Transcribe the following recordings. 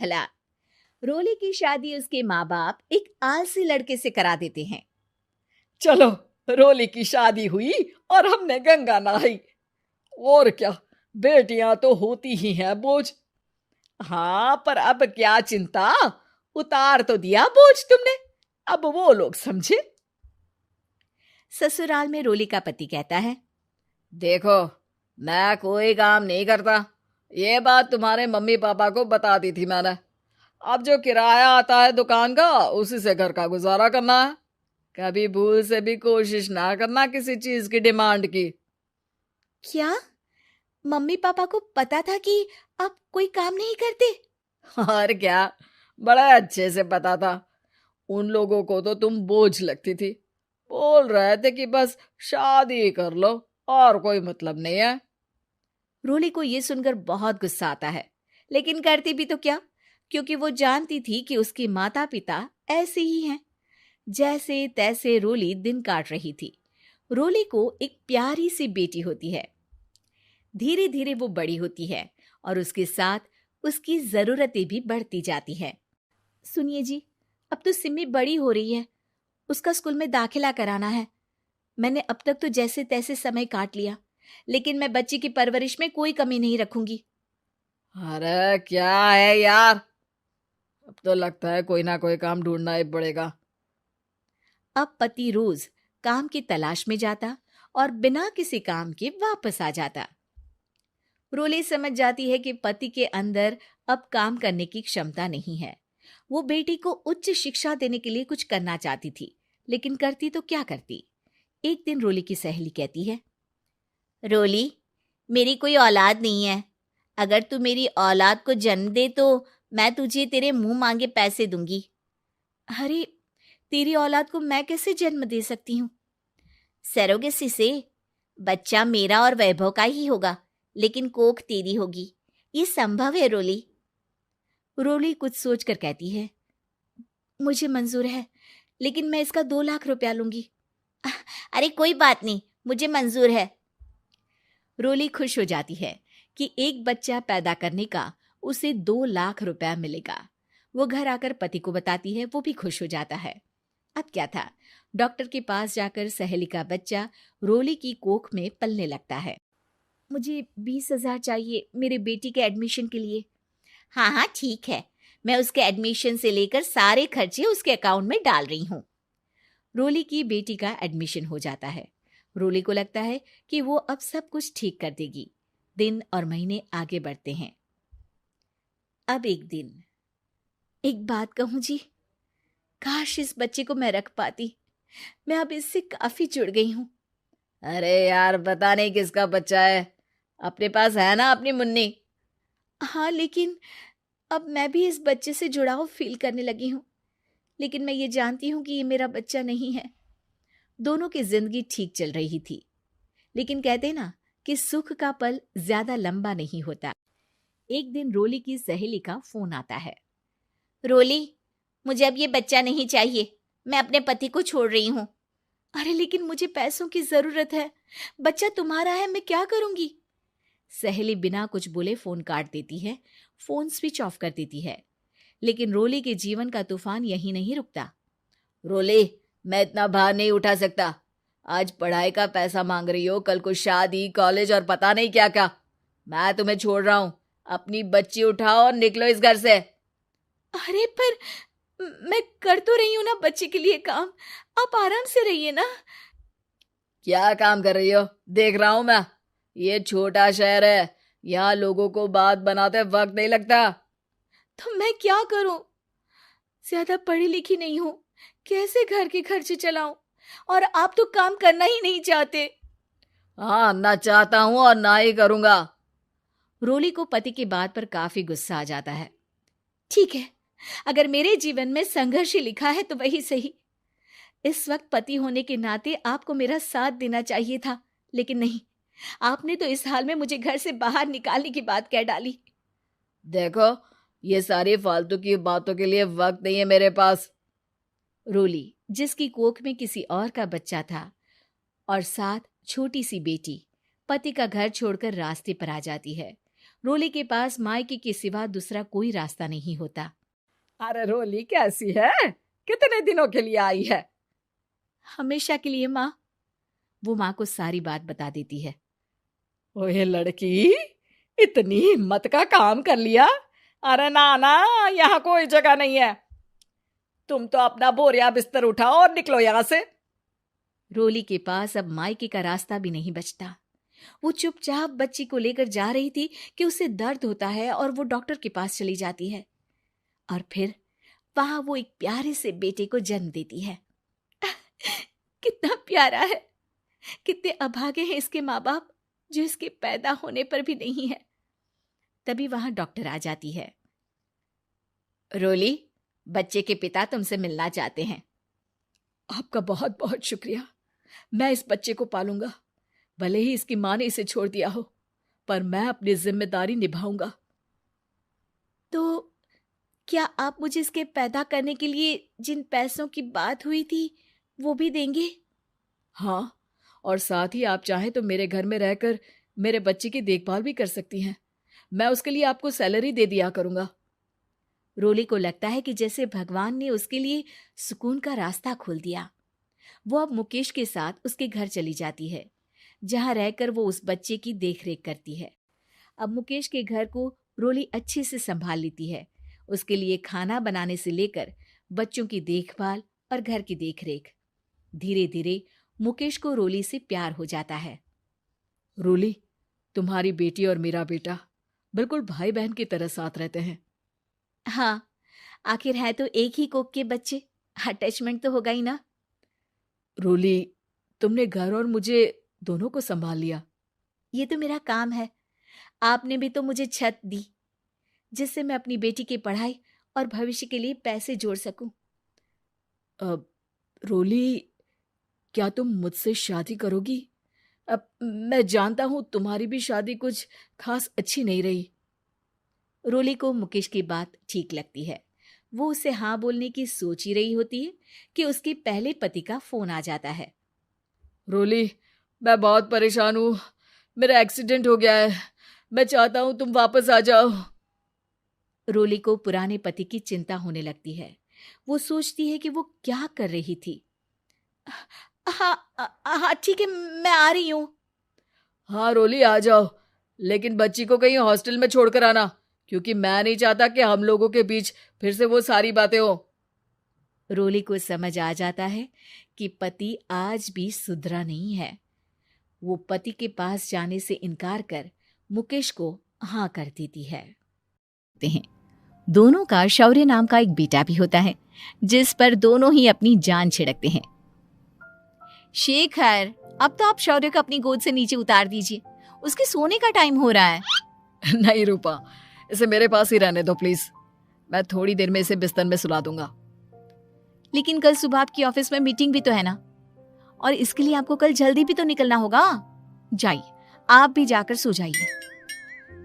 दाखिला। रोली की शादी उसके माँ बाप एक आलसी लड़के से करा देते हैं। चलो, रोली की शादी हुई और हमने गंगा नहाई। और क्या, बेटियां तो होती ही हैं बोझ। हाँ, पर अब क्या चिंता, उतार तो दिया बोझ तुमने, अब वो लोग समझे। ससुराल में रोली का पति कहता है, देखो, मैं कोई काम नहीं करता, ये बात तुम्हारे मम्मी पापा को बता दी थी मैंने। अब जो किराया आता है दुकान का, उसी से घर का गुजारा करना है। कभी भूल से भी कोशिश ना करना किसी चीज की डिमांड की। क्या मम्मी पापा को पता था कि आप कोई काम नहीं करते? और क्या, बड़ा अच्छे से पता था। उन लोगों को तो तुम बोझ लगती थी, बोल रहे थे कि बस शादी कर लो और कोई मतलब नहीं है। रोली को यह सुनकर बहुत गुस्सा आता है, लेकिन करती भी तो क्या, क्योंकि वो जानती थी कि उसके माता पिता ऐसे ही हैं। जैसे तैसे रोली दिन काट रही थी। रोली को एक प्यारी सी बेटी होती है। धीरे धीरे वो बड़ी होती है और उसके साथ उसकी जरूरतें भी बढ़ती जाती है। सुनिए जी, अब तो सिमी बड़ी हो रही है, उसका स्कूल में दाखिला कराना है। मैंने अब तक तो जैसे तैसे समय काट लिया, लेकिन मैं बच्ची की परवरिश में कोई कमी नहीं रखूंगी। अरे क्या है यार, अब तो लगता है कोई ना कोई काम ढूंढना ही पड़ेगा। अब पति रोज काम की तलाश में जाता और बिना किसी काम के वापस आ जाता। रोली समझ जाती है कि पति के अंदर अब काम करने की क्षमता नहीं है। वो बेटी को उच्च शिक्षा देने के लिए कुछ करना चाहती थी, लेकिन करती तो क्या करती। एक दिन रोली की सहेली कहती है, रोली, मेरी कोई औलाद नहीं है। अगर तू मेरी औलाद को जन्म दे तो मैं तुझे तेरे मुंह मांगे पैसे दूंगी। अरे, तेरी औलाद को मैं कैसे जन्म दे सकती हूँ? सरोगेसी से। बच्चा मेरा और वैभव का ही होगा, लेकिन कोख तेरी होगी। ये संभव है रोली। रोली कुछ सोचकर कहती है, मुझे मंजूर है, लेकिन मैं इसका 2 लाख रुपया लूंगी। अरे कोई बात नहीं, मुझे मंजूर है। रोली खुश हो जाती है कि एक बच्चा पैदा करने का उसे 2 लाख रुपया मिलेगा। वो घर आकर पति को बताती है, वो भी खुश हो जाता है। अब क्या था, डॉक्टर के पास जाकर सहेली का बच्चा रोली की कोख में पलने लगता है। मुझे 20,000 चाहिए मेरे बेटी के एडमिशन के लिए। हाँ हाँ ठीक है, मैं उसके एडमिशन से लेकर सारे खर्चे उसके अकाउंट में डाल रही हूँ। रोली की बेटी का एडमिशन हो जाता है। रोली को लगता है कि वो अब सब कुछ ठीक कर देगी। दिन और महीने आगे बढ़ते हैं। अब एक दिन, एक बात कहूं जी, काश इस बच्चे को मैं रख पाती। मैं अब इससे काफी जुड़ गई हूँ। अरे यार, पता नहीं किसका बच्चा है, अपने पास है ना अपनी मुन्नी। हाँ, लेकिन अब मैं भी इस बच्चे से जुड़ाव फील करने लगी हूँ। लेकिन मैं ये जानती हूँ कि ये मेरा बच्चा नहीं है। दोनों की जिंदगी ठीक चल रही थी, लेकिन कहते ना कि सुख का पल ज्यादा लंबा नहीं होता। एक दिन रोली की सहेली का फोन आता है। रोली, मुझे अब ये बच्चा नहीं चाहिए, मैं अपने पति को छोड़ रही हूँ। अरे लेकिन मुझे पैसों की जरूरत है, बच्चा तुम्हारा है, मैं क्या करूंगी? सहेली बिना कुछ बोले फोन काट देती है, फोन स्विच ऑफ कर देती है। लेकिन रोली के जीवन का तूफान यहीं नहीं रुकता। रोली, मैं इतना भार नहीं उठा सकता। आज पढ़ाई का पैसा मांग रही हो, कल को शादी, कॉलेज और पता नहीं क्या क्या। मैं तुम्हें छोड़ रहा हूँ, अपनी बच्ची उठाओ और निकलो इस घर से। अरे पर मैं कर तो रही हूं ना बच्चे के लिए काम, आप आराम से रहिए ना। क्या काम कर रही हो, देख रहा हूं मैं। ये छोटा शहर है, यहाँ लोगों को बात बनाते वक्त नहीं लगता। तो मैं क्या करूं? ज्यादा पढ़ी लिखी नहीं हूं, कैसे घर के खर्चे चलाऊं? और आप तो काम करना ही नहीं चाहते। हाँ, ना चाहता हूं और ना ही करूंगा। रोली को पति की बात पर काफी गुस्सा आ जाता है। ठीक है, अगर मेरे जीवन में संघर्ष ही लिखा है तो वही सही। इस वक्त पति होने के नाते आपको मेरा साथ देना चाहिए था, लेकिन नहीं, आपने तो इस हाल में मुझे घर से बाहर निकालने की बात कह डाली। देखो, ये सारी फालतू की बातों के लिए वक्त नहीं है मेरे पास। रोली, जिसकी कोख में किसी और का बच्चा था और साथ छोटी सी बेटी, पति का घर छोड़कर रास्ते पर आ जाती है। रोली के पास मायके के सिवा दूसरा कोई रास्ता नहीं होता। अरे रोली कैसी है? कितने दिनों के लिए आई है? हमेशा के लिए माँ। वो माँ को सारी बात बता देती है। ओए लड़की, इतनी हिम्मत का काम कर लिया। अरे ना ना, यहाँ कोई जगह नहीं है। तुम तो अपना बोरिया बिस्तर उठाओ और निकलो यहाँ से। रोली के पास अब मायके का रास्ता भी नहीं बचता। वो चुपचाप बच्ची को लेकर जा रही थी कि उसे दर्द होता है और वो डॉक्टर के पास चली जाती है और फिर वहां वो एक प्यारे से बेटे को जन्म देती है। कितना प्यारा है, कितने अभागे हैं इसके माँ बाप जो इसके पैदा होने पर भी नहीं है। तभी वहां डॉक्टर आ जाती है। रोली, बच्चे के पिता तुमसे मिलना चाहते हैं। आपका बहुत बहुत शुक्रिया। मैं इस बच्चे को पालूंगा, भले ही इसकी माँ ने इसे छोड़ दिया हो, पर मैं अपनी जिम्मेदारी निभाऊंगा। तो क्या आप मुझे इसके पैदा करने के लिए जिन पैसों की बात हुई थी वो भी देंगे? हाँ, और साथ ही आप चाहें तो मेरे घर में रहकर मेरे बच्चे की देखभाल भी कर सकती हैं। मैं उसके लिए आपको सैलरी दे दिया करूंगा। रोली को लगता है कि जैसे भगवान ने उसके लिए सुकून का रास्ता खोल दिया। वो अब मुकेश के साथ उसके घर चली जाती है, जहां रहकर वो उस बच्चे की देखरेख करती है। अब मुकेश के घर को रोली अच्छे से संभाल लेती है। उसके लिए खाना बनाने से लेकर बच्चों की देखभाल और घर की देखरेख। धीरे धीरे मुकेश को रोली से प्यार हो जाता है। रोली, तुम्हारी बेटी और मेरा बेटा बिल्कुल भाई बहन की तरह साथ रहते हैं। हाँ, आखिर है तो एक ही कोख के बच्चे, अटैचमेंट तो होगा ही ना। रोली, तुमने घर और मुझे दोनों को संभाल लिया। ये तो मेरा काम है। आपने भी तो मुझे छत दी जिससे मैं अपनी बेटी की पढ़ाई और भविष्य के लिए पैसे जोड़ सकूं। अब रोली, क्या तुम मुझसे शादी करोगी? अब मैं जानता हूं तुम्हारी भी शादी कुछ खास अच्छी नहीं रही। रोली को मुकेश की बात ठीक लगती है। वो उसे हाँ बोलने की सोच ही रही होती है कि उसके पहले पति का फोन आ जाता है। रोली, मैं बहुत परेशान हूं। मेरा एक्सीडेंट हो गया है। मैं चाहता हूं तुम वापस आ जाओ। रोली को पुराने पति की चिंता होने लगती है। वो सोचती है कि वो क्या कर रही थी। हाँ ठीक है, मैं आ रही हूँ। हाँ रोली, आ जाओ, लेकिन बच्ची को कहीं हॉस्टल में छोड़कर आना, क्योंकि मैं नहीं चाहता कि हम लोगों के बीच फिर से वो सारी बातें हो। रोली को समझ आ जाता है कि पति आज भी सुधरा नहीं है। वो पति के पास जाने से इनकार कर मुकेश को हाँ कर देती है। दोनों का शौर्य नाम का एक बेटा भी होता है, जिस पर दोनों ही अपनी जान छिड़कते हैं। शेखर, अब तो आप शौर्य को अपनी गोद से नीचे उतार दीजिए, उसके सोने का टाइम हो रहा है। नहीं रूपा, इसे मेरे पास ही रहने दो प्लीज। मैं थोड़ी देर में इसे बिस्तर में सुला दूंगा। लेकिन कल सुबह आपकी ऑफिस में मीटिंग भी तो है ना, और इसके लिए आपको कल जल्दी भी तो निकलना होगा। जाइए, आप भी जाकर सो जाइए।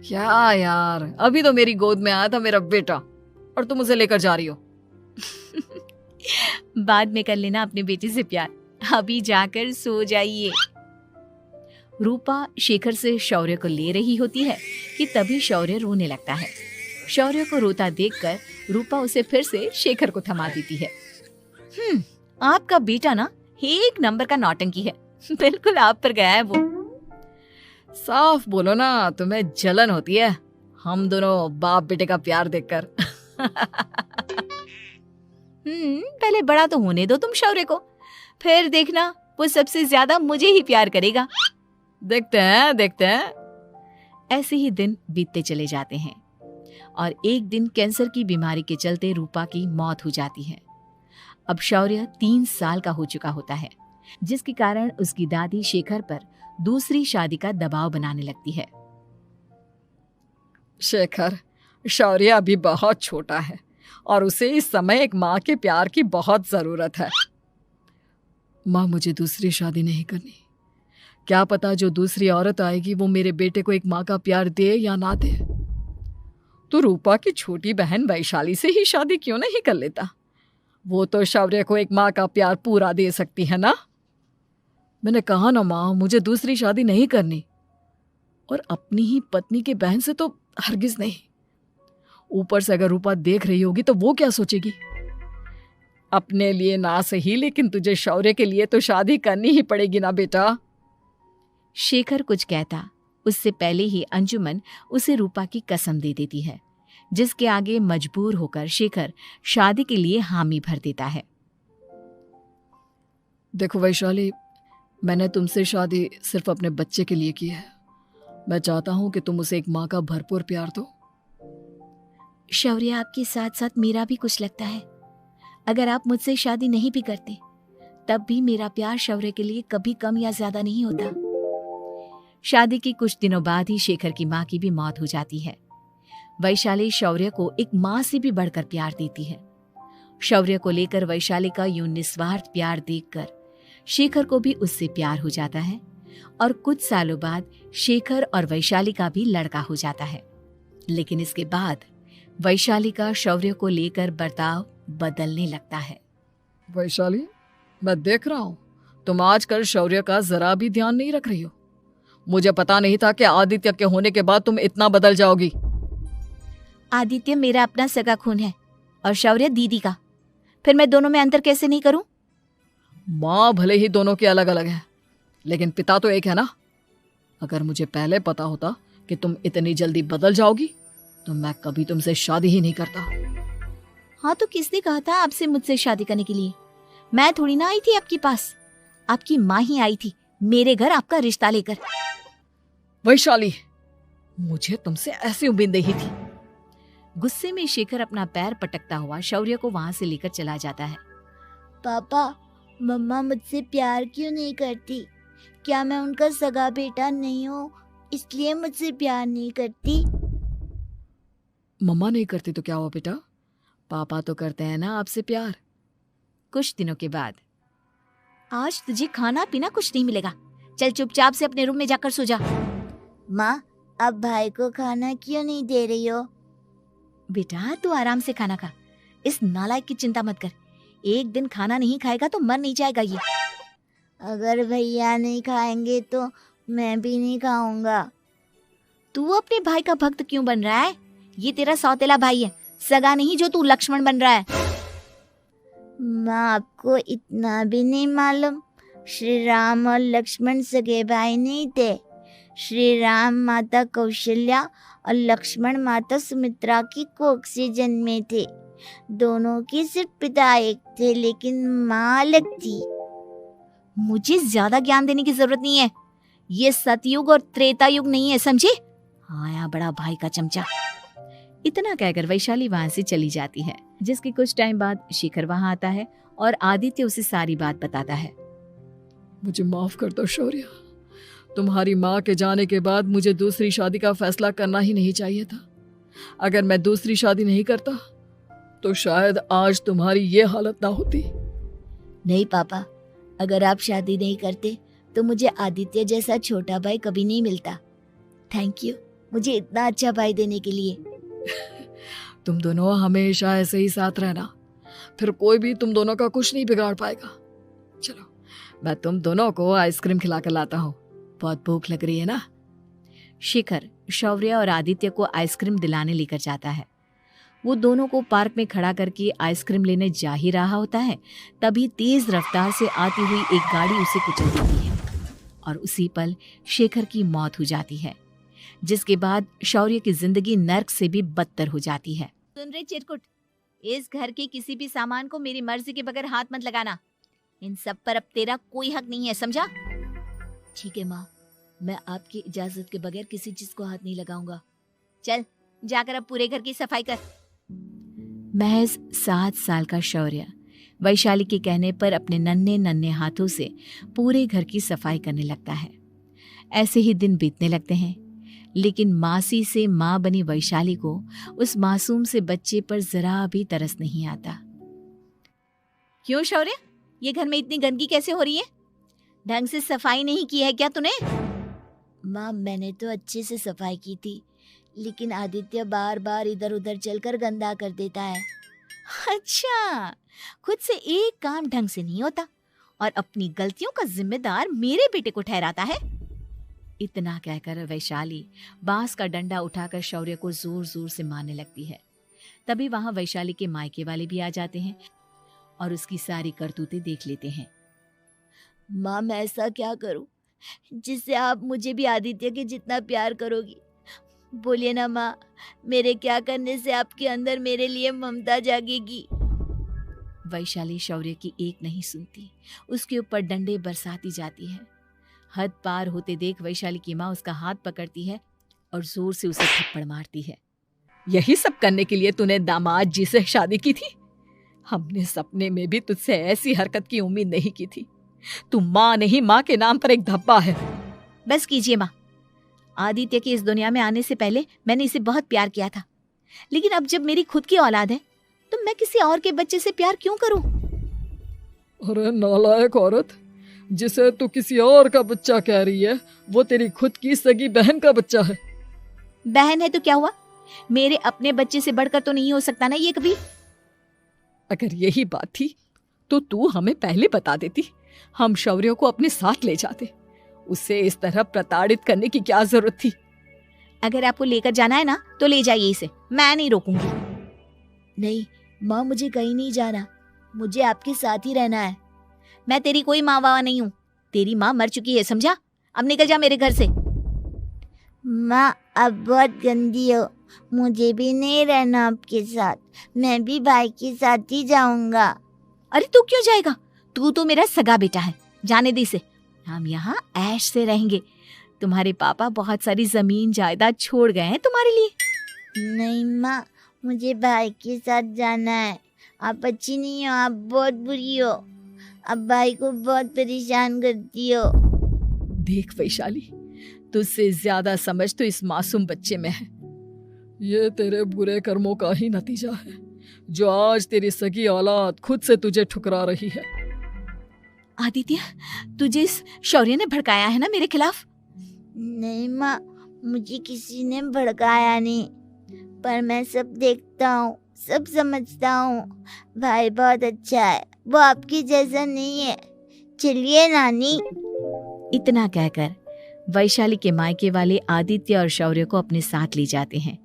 क्या यार, अभी तो मेरी गोद में आया था मेरा बेटा और तुम उसे लेकर जा रही हो। बाद में कर लेना अपने बेटे से प्यार, अभी जाकर सो जाइए। रूपा शेखर से शौर्य को ले रही होती है कि तभी शौर्य रोने लगता है। शौर्य को रोता देखकर रूपा उसे फिर से शेखर को थमा देती है। आपका बेटा ना एक नंबर का नौटंकी है, बिल्कुल आप पर गया है वो। साफ बोलो ना, तुम्हें जलन होती है हम दोनों बाप बेटे का प्यार देखकर। पहले बड़ा तो होने दो तुम शौर्य को, फिर देखना वो सबसे ज्यादा मुझे ही प्यार करेगा। देखते हैं। ऐसे ही दिन बीतते चले जाते हैं और एक दिन कैंसर की बीमारी के चलते रूपा की मौत हो जाती है। अब शौर्य 3 साल का हो चुका होता है, जिसके कारण उसकी दादी शेखर पर दूसरी शादी का दबाव बनाने लगती है। शेखर, शौर्य अभी बहुत छोटा है और उसे इस समय एक माँ के प्यार की बहुत जरूरत है। माँ, मुझे दूसरी शादी नहीं करनी। क्या पता जो दूसरी औरत आएगी वो मेरे बेटे को एक माँ का प्यार दे या ना दे। तो रूपा की छोटी बहन वैशाली से ही शादी क्यों नहीं कर लेता? वो तो शौर्य को एक माँ का प्यार पूरा दे सकती है ना। मैंने कहा ना माँ, मुझे दूसरी शादी नहीं करनी, और अपनी ही पत्नी की बहन से तो हरगिज नहीं। ऊपर से अगर रूपा देख रही होगी तो वो क्या सोचेगी? अपने लिए ना सही, लेकिन तुझे शौर्य के लिए तो शादी करनी ही पड़ेगी ना बेटा। शेखर कुछ कहता उससे पहले ही अंजुमन उसे रूपा की कसम दे देती है, जिसके आगे मजबूर होकर शेखर शादी के लिए हामी भर देता है। देखो वैशाली, मैंने तुमसे शादी सिर्फ अपने बच्चे के लिए की है। मैं चाहता हूं कि तुम उसे एक माँ का भरपूर प्यार दो। शौर्य, आपके साथ साथ मेरा भी कुछ लगता है। अगर आप मुझसे शादी नहीं भी करते तब भी मेरा प्यार शौर्य के लिए कभी कम या ज्यादा नहीं होता। शादी के कुछ दिनों बाद ही शेखर की माँ की भी मौत हो जाती है। वैशाली शौर्य को एक माँ से भी बढ़कर प्यार देती है। शौर्य को लेकर वैशाली का यूं निस्वार्थ प्यार देखकर शेखर को भी उससे प्यार हो जाता है और कुछ सालों बाद शेखर और वैशाली का भी लड़का हो जाता है। लेकिन इसके बाद वैशाली का शौर्य को लेकर बर्ताव बदलने लगता है। वैशाली, मैं देख रहा हूँ तुम आजकल शौर्य का जरा भी ध्यान नहीं रख रही हो। मुझे पता नहीं था कि आदित्य के होने के बाद तुम इतना बदल जाओगी। आदित्य मेरा अपना सगा खून है और शौर्य दीदी का। फिर मैं दोनों में अंतर कैसे नहीं करूं? माँ भले ही दोनों की अलग अलग है, लेकिन पिता तो एक है ना। अगर मुझे पहले पता होता कि तुम इतनी जल्दी बदल जाओगी तो मैं कभी तुमसे शादी ही नहीं करता। हाँ, तो किसने कहा था आपसे मुझसे शादी करने के लिए? मैं थोड़ी ना आई थी आपके पास। आपकी माँ ही आई थी मेरे घर आपका रिश्ता लेकर। वैशाली, मुझे तुमसे ऐसी उम्मीद नहीं थी। गुस्से में शेखर अपना पैर पटकता हुआ शौर्य को वहां से लेकर चला जाता है। पापा, मम्मा मुझसे प्यार क्यों नहीं करती? क्या मैं उनका सगा बेटा नहीं हूँ इसलिए मुझसे प्यार नहीं करती? मम्मा नहीं करती तो क्या हुआ बेटा, पापा तो करते हैं ना आपसे प्यार। कुछ दिनों के बाद, आज तुझे खाना पीना कुछ नहीं मिलेगा। चल चुपचाप से अपने रूम में जाकर सो जा। माँ, अब भाई को खाना क्यों नहीं दे रही हो? बेटा, तू आराम से खाना खा। इस नालायक की चिंता मत कर। एक दिन खाना नहीं खाएगा तो मर नहीं जाएगा ये। अगर भैया नहीं खाएंगे तो मैं भी नहीं खाऊंगा। तू अपने भाई का भक्त क्यों बन रहा है? ये तेरा सौतेला भाई है, सगा नहीं जो तू लक्ष्मण बन रहा है। माँ, आपको इतना भी नहीं मालूम? श्री राम और लक्ष्मण सगे भाई नहीं थे। श्री राम माता कौशल्या और लक्ष्मण माता सुमित्रा की कोख से जन्मे थे। दोनों के सिर्फ पिता एक थे, लेकिन माँ अलग थी। मुझे ज्यादा ज्ञान देने की जरूरत नहीं है। ये सतयुग और त्रेता युग नहीं है, समझे? आया बड़ा भाई का चमचा। इतना कहकर वैशाली वहां से चली जाती है, जिसके कुछ टाइम बाद शेखर वहां आता है और आदित्य उसे सारी बात बताता है। मुझे माफ कर दो शौर्य, तुम्हारी माँ के जाने के बाद मुझे दूसरी शादी का फैसला करना ही नहीं चाहिए था। अगर मैं दूसरी शादी नहीं करता तो शायद आज तुम्हारी ये हालत ना होती। नहीं पापा, अगर आप शादी नहीं करते तो मुझे आदित्य जैसा छोटा भाई कभी नहीं मिलता। थैंक यू मुझे इतना अच्छा भाई देने के लिए। तुम दोनों हमेशा ऐसे ही साथ रहना, फिर कोई भी तुम दोनों का कुछ नहीं बिगाड़ पाएगा। चलो, मैं तुम दोनों को आइसक्रीम खिला कर लाता हूँ, बहुत भूख लग रही है ना। शेखर शौर्य और आदित्य को आइसक्रीम दिलाने लेकर जाता है। वो दोनों को पार्क में खड़ा करके आइसक्रीम लेने जा ही रहा होता है, तभी तेज रफ्तार से आती हुई एक गाड़ी उसे कुचल देती है और उसी पल शेखर की मौत हो जाती है, जिसके बाद शौर्य की जिंदगी नर्क से भी बदतर हो जाती है। सुन रे चिरकुट, इस घर के किसी भी सामान को मेरी मर्जी के बगैर हाथ मत लगाना। इन सब पर अब तेरा कोई हक नहीं है, समझा? ठीक है माँ, मैं आपकी इजाजत के बगैर किसी चीज को हाथ नहीं लगाऊंगा। चल जाकर अब पूरे घर की सफाई कर। महज 7 साल का शौर्य वैशाली के कहने पर अपने नन्हे नन्हे हाथों से पूरे घर की सफाई करने लगता है। ऐसे ही दिन बीतने लगते हैं, लेकिन मासी से माँ बनी वैशाली को उस मासूम से बच्चे पर जरा भी तरस नहीं आता। क्यों शौर्य, ये घर में इतनी गंदगी कैसे हो रही है? ढंग से सफाई नहीं की है क्या तूने? माँ, मैंने तो अच्छे से सफाई की थी, लेकिन आदित्य बार बार इधर उधर चलकर गंदा कर देता है। अच्छा, खुद से एक काम ढंग से नहीं होता और अपनी गलतियों का जिम्मेदार मेरे बेटे को ठहराता है। इतना कहकर वैशाली बांस का डंडा उठाकर शौर्य को जोर जोर से मारने लगती है। तभी वहां वैशाली के मायके वाले भी आ जाते हैं और उसकी सारी करतूतें देख लेते हैं। माँ, मैं ऐसा क्या करूं जिससे आप मुझे भी आदित्य के जितना प्यार करोगी? बोलिए ना माँ, मेरे क्या करने से आपके अंदर मेरे लिए ममता जागेगी? वैशाली शौर्य की एक नहीं सुनती, उसके ऊपर डंडे बरसाती जाती है। हद पार होते देख वैशाली की माँ उसका हाथ पकड़ती है और जोर से उसे थप्पड़ मारती है। यही सब करने के लिए तूने दामाद जी से शादी की थी? हमने सपने में भी तुझसे ऐसी हरकत की उम्मीद नहीं की थी। तू माँ नहीं, माँ के नाम पर एक धब्बा है। बस कीजिए माँ। आदित्य के इस दुनिया में आने से पहले मैंने इसे बहुत प्यार किया था, लेकिन अब जब मेरी खुद की औलाद है तो मैं किसी और के बच्चे से प्यार क्यों करूं? अरे नालायक औरत, जिसे तू किसी और का बच्चा कह रही है वो तेरी खुद की सगी बहन का बच्चा है। बहन है तो क्या हुआ? मेरे अपने बच्चे से बढ़कर तो नहीं हो सकता ना ये कभी। अगर यही बात थी तो तू हमें पहले बता देती, हम शौर्य को अपने साथ ले जाते। उसे इस तरह प्रताड़ित करने की क्या जरूरत थी? अगर आपको लेकर जाना है ना तो ले जाइए इसे, मैं नहीं रोकूंगी। नहीं माँ, मुझे कहीं नहीं जाना, मुझे आपके साथ ही रहना है। मैं तेरी कोई माँ बाबा नहीं हूँ, तेरी माँ मर चुकी है, समझा? अब निकल जा मेरे घर से। माँ, आप बहुत गंदी हो, मुझे भी नहीं रहना आपके साथ, मैं भी भाई के साथ ही जाऊंगा। अरे तू क्यों जाएगा? तू तो मेरा सगा बेटा है, जाने दे इसे। हम यहाँ ऐश से रहेंगे। तुम्हारे पापा बहुत सारी जमीन जायदाद छोड़ गए हैं तुम्हारे लिए। नहीं माँ, मुझे भाई के साथ जाना है। आप अच्छी नहीं हो, आप बहुत बुरी हो, आप भाई को बहुत परेशान करती हो। देख वैशाली, तुझसे ज्यादा समझ तो इस मासूम बच्चे में है। ये तेरे बुरे कर्मों का ही नतीजा है जो आज तेरी सगी औलाद खुद से तुझे ठुकरा रही है। आदित्य, तुझे इस शौर्य ने भड़काया है ना मेरे खिलाफ? नहीं माँ, मुझे किसी ने भड़काया नहीं, पर मैं सब देखता हूँ, सब समझता हूँ। भाई बहुत अच्छा है, वो आपकी जैसा नहीं है। चलिए नानी। इतना कहकर वैशाली के मायके वाले आदित्य और शौर्य को अपने साथ ले जाते हैं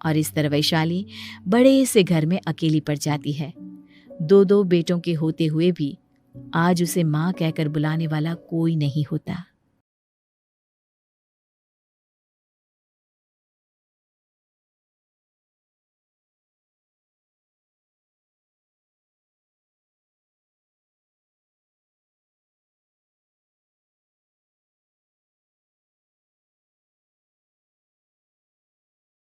और इस तरह वैशाली बड़े से घर में अकेली पड़ जाती है। दो बेटों के होते हुए भी आज उसे माँ कहकर बुलाने वाला कोई नहीं होता।